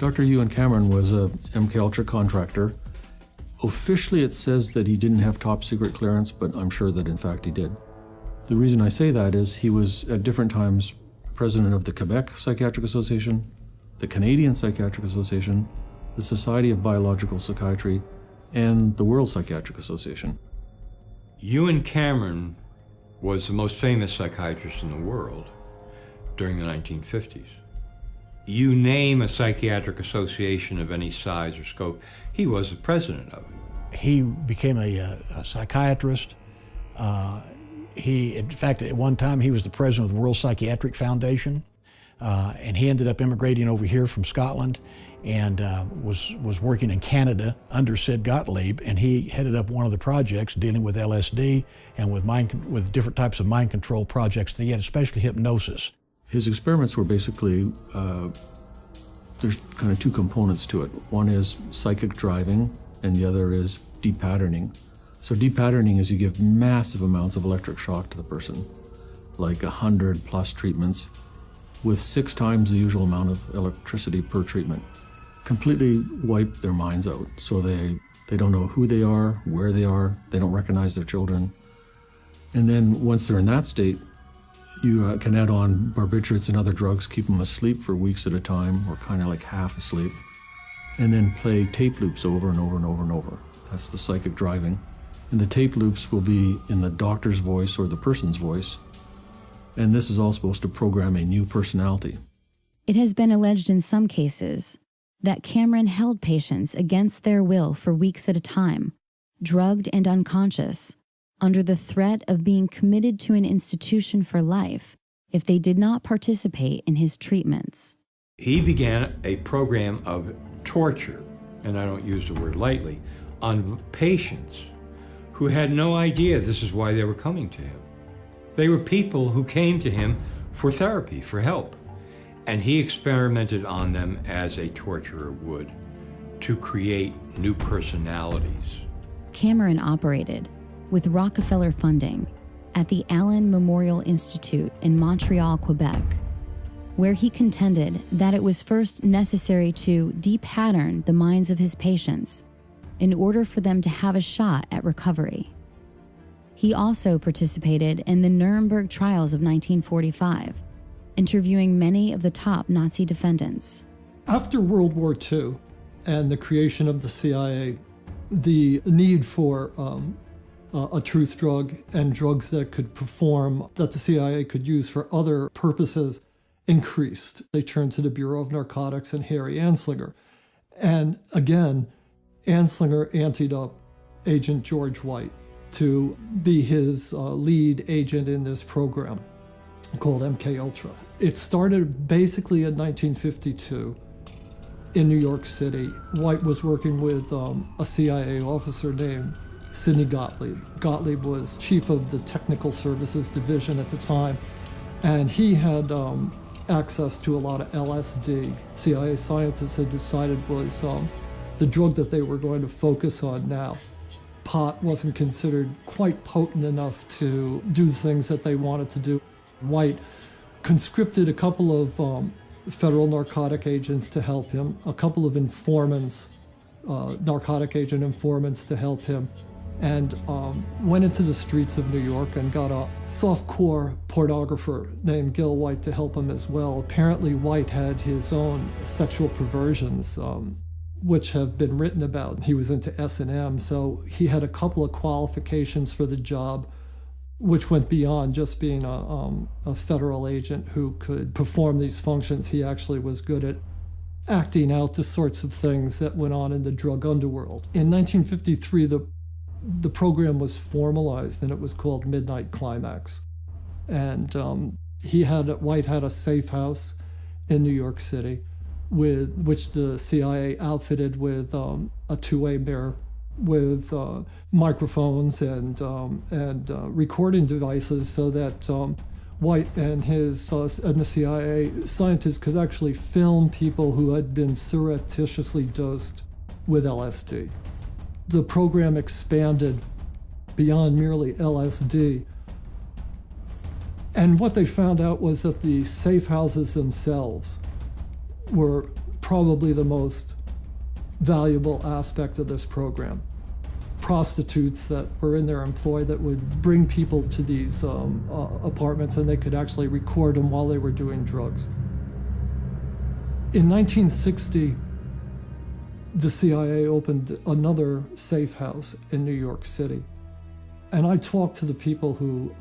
Dr. Ewan Cameron was a MK Ultra contractor. Officially, it says that he didn't have top secret clearance, but I'm sure that in fact he did. The reason I say that is he was at different times president of the Quebec Psychiatric Association, the Canadian Psychiatric Association, the Society of Biological Psychiatry, and the World Psychiatric Association. Ewan Cameron was the most famous psychiatrist in the world during the 1950s. You name a psychiatric association of any size or scope, he was the president of it. He became a psychiatrist. In fact, at one time, he was the president of the World Psychiatric Foundation, and he ended up immigrating over here from Scotland and was working in Canada under Sid Gottlieb, and he headed up one of the projects dealing with LSD and with different types of mind control projects that he had, especially hypnosis. His experiments were basically, there's kind of two components to it. One is psychic driving, and the other is de-patterning. So de-patterning is you give massive amounts of electric shock to the person, like 100+ treatments, with 6 times the usual amount of electricity per treatment. Completely wipe their minds out, so they don't know who they are, where they are, they don't recognize their children. And then once they're in that state, you can add on barbiturates and other drugs, keep them asleep for weeks at a time, or kind of like half asleep, and then play tape loops over and over and over and over. That's the psychic driving. And the tape loops will be in the doctor's voice or the person's voice, and this is all supposed to program a new personality. It has been alleged in some cases that Cameron held patients against their will for weeks at a time, drugged and unconscious, under the threat of being committed to an institution for life if they did not participate in his treatments. He began a program of torture, and I don't use the word lightly, on patients who had no idea this is why they were coming to him. They were people who came to him for therapy, for help, and he experimented on them as a torturer would to create new personalities. Cameron operated with Rockefeller funding at the Allen Memorial Institute in Montreal, Quebec, where he contended that it was first necessary to de-pattern the minds of his patients in order for them to have a shot at recovery. He also participated in the Nuremberg trials of 1945, interviewing many of the top Nazi defendants. After World War II and the creation of the CIA, the need for a truth drug and drugs that could perform, that the CIA could use for other purposes, increased. They turned to the Bureau of Narcotics and Harry Anslinger. And again, Anslinger anteed up Agent George White to be his lead agent in this program called MK Ultra. It started basically in 1952 in New York City. White was working with a CIA officer named Sidney Gottlieb. Gottlieb was chief of the Technical Services Division at the time, and he had access to a lot of LSD. CIA scientists had decided was the drug that they were going to focus on now. Pot wasn't considered quite potent enough to do the things that they wanted to do. White conscripted a couple of federal narcotic agents to help him, a couple of informants, narcotic agent informants to help him, and went into the streets of New York and got a softcore pornographer named Gil White to help him as well. Apparently White had his own sexual perversions, which have been written about. He was into S&M, so he had a couple of qualifications for the job, which went beyond just being a federal agent who could perform these functions. He actually was good at acting out the sorts of things that went on in the drug underworld. In 1953, the program was formalized, and it was called Midnight Climax. And White had a safe house in New York City, with which the CIA outfitted with a two-way mirror with microphones and recording devices, so that White and the CIA scientists could actually film people who had been surreptitiously dosed with LSD. The program expanded beyond merely LSD. And what they found out was that the safe houses themselves were probably the most valuable aspect of this program. Prostitutes that were in their employ that would bring people to these apartments, and they could actually record them while they were doing drugs. In 1960, the CIA opened another safe house in New York City. And I talked to the people who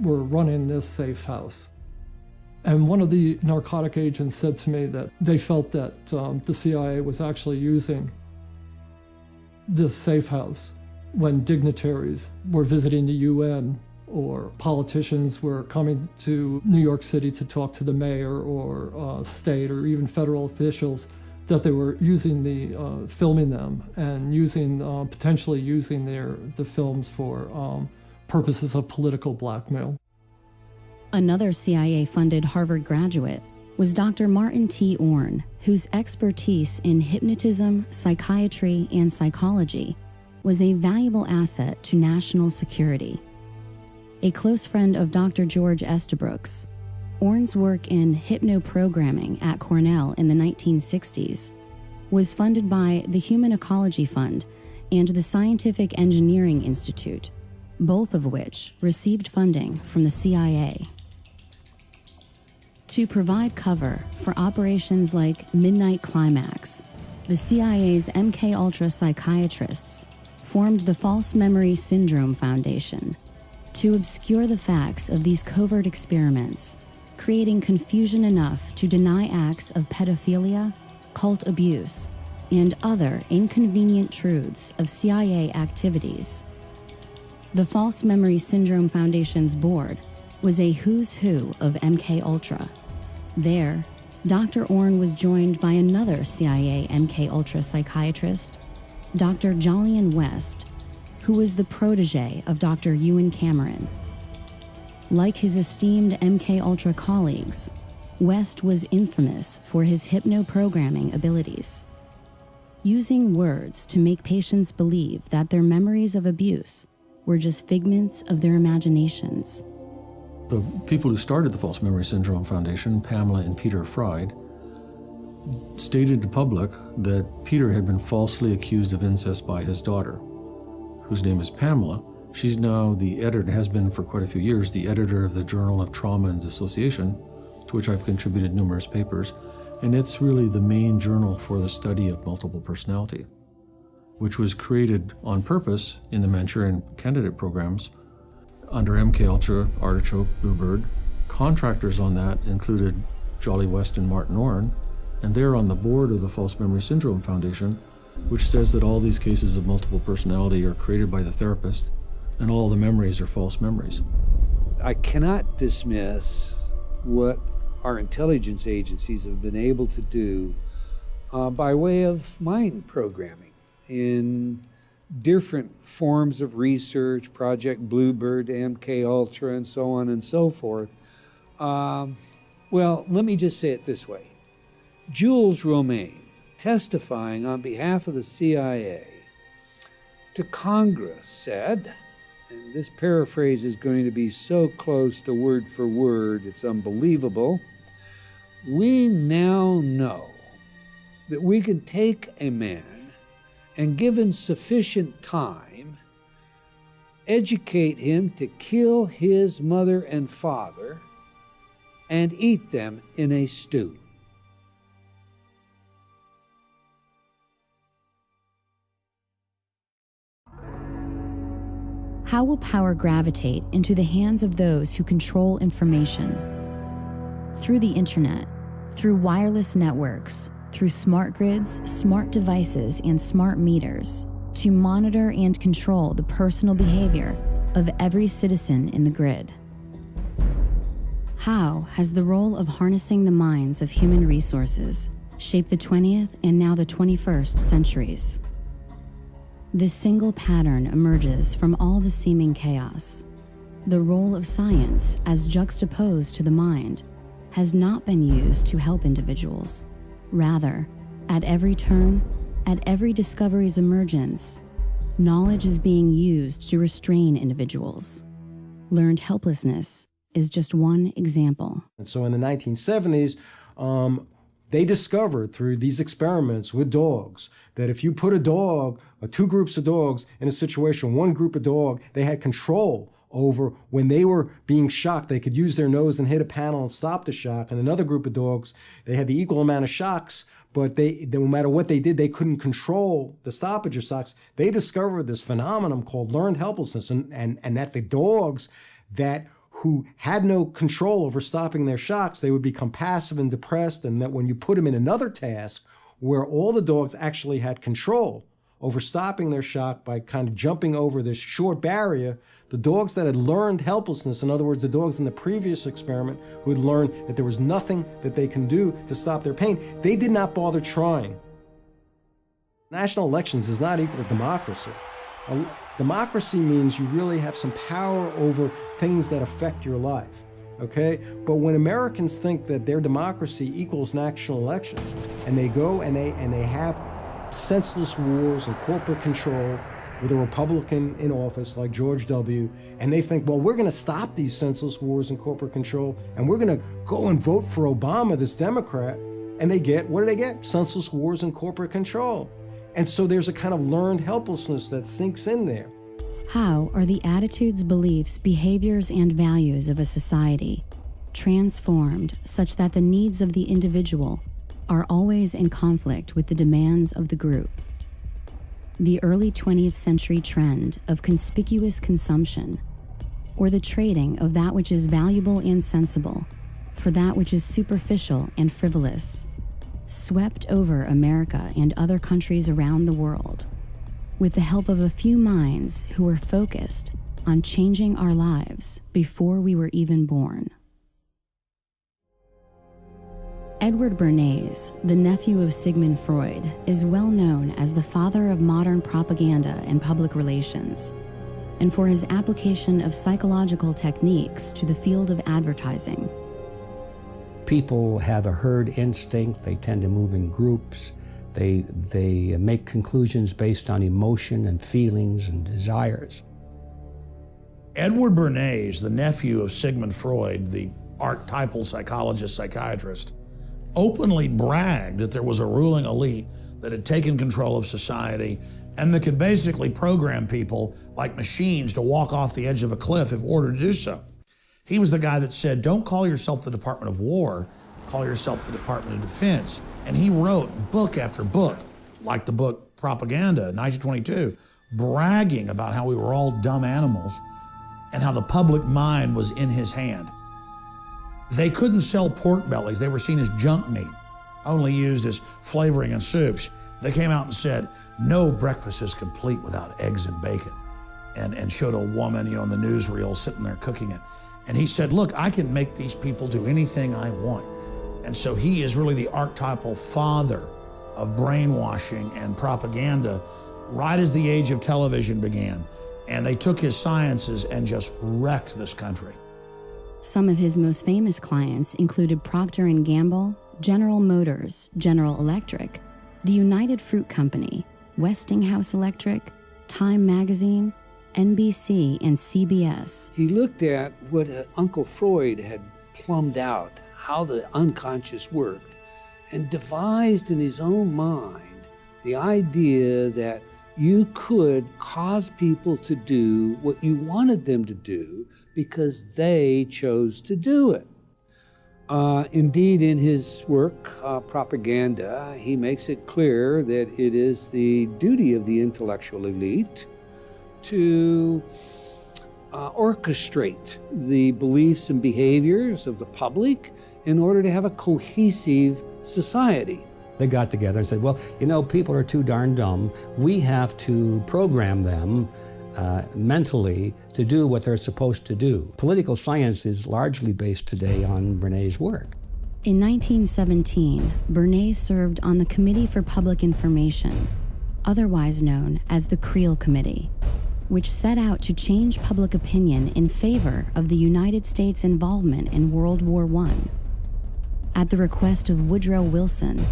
were running this safe house. And one of the narcotic agents said to me that they felt that the CIA was actually using this safe house when dignitaries were visiting the UN or politicians were coming to New York City to talk to the mayor or state or even federal officials, that they were using filming them and potentially using the films for purposes of political blackmail. Another CIA-funded Harvard graduate was Dr. Martin T. Orne, whose expertise in hypnotism, psychiatry, and psychology was a valuable asset to national security. A close friend of Dr. George Estabrooks, Orne's work in hypnoprogramming at Cornell in the 1960s was funded by the Human Ecology Fund and the Scientific Engineering Institute, both of which received funding from the CIA. To provide cover for operations like Midnight Climax, the CIA's MKUltra psychiatrists formed the False Memory Syndrome Foundation to obscure the facts of these covert experiments, creating confusion enough to deny acts of pedophilia, cult abuse, and other inconvenient truths of CIA activities. The False Memory Syndrome Foundation's board was a who's who of MKUltra. There, Dr. Orne was joined by another CIA MKUltra psychiatrist, Dr. Jolyon West, who was the protege of Dr. Ewen Cameron. Like his esteemed MKUltra colleagues, West was infamous for his hypnoprogramming abilities, using words to make patients believe that their memories of abuse were just figments of their imaginations. The people who started the False Memory Syndrome Foundation, Pamela and Peter Fried, stated to public that Peter had been falsely accused of incest by his daughter, whose name is Pamela. She's now the editor, has been for quite a few years, the editor of the Journal of Trauma and Dissociation, to which I've contributed numerous papers, and it's really the main journal for the study of multiple personality, which was created on purpose in the Manchurian Candidate programs under MKUltra, Artichoke, Bluebird. Contractors on that included Jolly West and Martin Orne, and they're on the board of the False Memory Syndrome Foundation, which says that all these cases of multiple personality are created by the therapist, and all the memories are false memories. I cannot dismiss what our intelligence agencies have been able to do by way of mind programming in different forms of research, Project Bluebird, MKUltra, and so on and so forth. Well, let me just say it this way. Jules Romaine, testifying on behalf of the CIA to Congress, said, and this paraphrase is going to be so close to word for word, it's unbelievable, "We now know that we can take a man and, given sufficient time, educate him to kill his mother and father and eat them in a stew." How will power gravitate into the hands of those who control information? Through the internet, through wireless networks, through smart grids, smart devices, and smart meters, to monitor and control the personal behavior of every citizen in the grid. How has the role of harnessing the minds of human resources shaped the 20th and now the 21st centuries? This single pattern emerges from all the seeming chaos. The role of science, as juxtaposed to the mind, has not been used to help individuals. Rather, at every turn, at every discovery's emergence, knowledge is being used to restrain individuals. Learned helplessness is just one example. And so in the 1970s, They discovered through these experiments with dogs that if you put a dog, or two groups of dogs in a situation, one group of dog, they had control over when they were being shocked, they could use their nose and hit a panel and stop the shock. And another group of dogs, they had the equal amount of shocks, but they no matter what they did, they couldn't control the stoppage of shocks. They discovered this phenomenon called learned helplessness, and that the dogs that who had no control over stopping their shocks, they would become passive and depressed, and that when you put them in another task where all the dogs actually had control over stopping their shock by kind of jumping over this short barrier, the dogs that had learned helplessness, in other words, the dogs in the previous experiment who had learned that there was nothing that they can do to stop their pain, they did not bother trying. National elections is not equal to democracy. Democracy means you really have some power over things that affect your life, okay? But when Americans think that their democracy equals national elections, and they go and they have senseless wars and corporate control with a Republican in office like George W., and they think, well, we're gonna stop these senseless wars and corporate control, and we're gonna go and vote for Obama, this Democrat, and they get, what do they get? Senseless wars and corporate control. And so there's a kind of learned helplessness that sinks in there. How are the attitudes, beliefs, behaviors, and values of a society transformed such that the needs of the individual are always in conflict with the demands of the group? The early 20th century trend of conspicuous consumption, or the trading of that which is valuable and sensible for that which is superficial and frivolous, swept over America and other countries around the world, with the help of a few minds who were focused on changing our lives before we were even born. Edward Bernays, the nephew of Sigmund Freud, is well known as the father of modern propaganda and public relations, and for his application of psychological techniques to the field of advertising. People have a herd instinct. They tend to move in groups. They make conclusions based on emotion and feelings and desires. Edward Bernays, the nephew of Sigmund Freud, the archetypal psychologist, psychiatrist, openly bragged that there was a ruling elite that had taken control of society and that could basically program people like machines to walk off the edge of a cliff if ordered to do so. He was the guy that said, don't call yourself the Department of War, call yourself the Department of Defense. And he wrote book after book, like the book Propaganda, 1922, bragging about how we were all dumb animals and how the public mind was in his hand. They couldn't sell pork bellies. They were seen as junk meat, only used as flavoring in soups. They came out and said, no breakfast is complete without eggs and bacon, and showed a woman, on the newsreel sitting there cooking it. And he said, look, I can make these people do anything I want. And so he is really the archetypal father of brainwashing and propaganda right as the age of television began. And they took his sciences and just wrecked this country. Some of his most famous clients included Procter & Gamble, General Motors, General Electric, the United Fruit Company, Westinghouse Electric, Time Magazine, NBC, and CBS. He looked at what Uncle Freud had plumbed out, how the unconscious worked, and devised in his own mind the idea that you could cause people to do what you wanted them to do because they chose to do it. Indeed, in his work, Propaganda, he makes it clear that it is the duty of the intellectual elite to orchestrate the beliefs and behaviors of the public in order to have a cohesive society. They got together and said, well, people are too darn dumb. We have to program them mentally to do what they're supposed to do. Political science is largely based today on Bernays' work. In 1917, Bernays served on the Committee for Public Information, otherwise known as the Creel Committee, which set out to change public opinion in favor of the United States' involvement in World War I. At the request of Woodrow Wilson,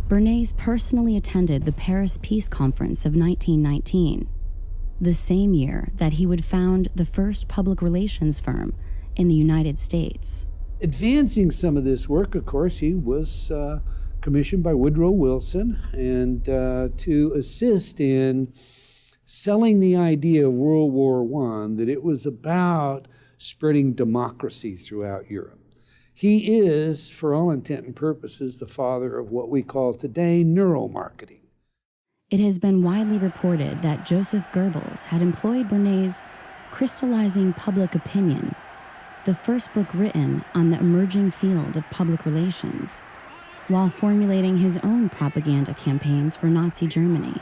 Bernays personally attended the Paris Peace Conference of 1919, the same year that he would found the first public relations firm in the United States. Advancing some of this work, of course, he was commissioned by Woodrow Wilson, and to assist in selling the idea of World War I that it was about spreading democracy throughout Europe. He is, for all intent and purposes, the father of what we call today neuromarketing. It has been widely reported that Joseph Goebbels had employed Bernays' Crystallizing Public Opinion, the first book written on the emerging field of public relations, while formulating his own propaganda campaigns for Nazi Germany.